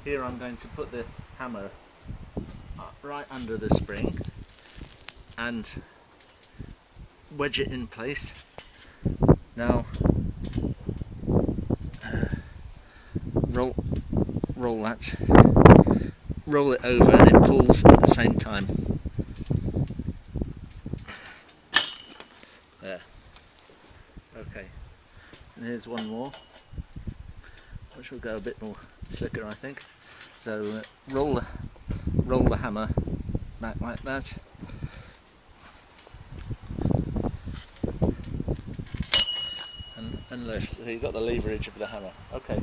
here I'm going to put the hammer right under the spring and wedge it in place. Now roll it over and it pulls at the same time. There. Okay. And here's one more, which will go a bit more slicker, I think. So roll the hammer back like that. And lift. So you've got the leverage of the hammer. Okay.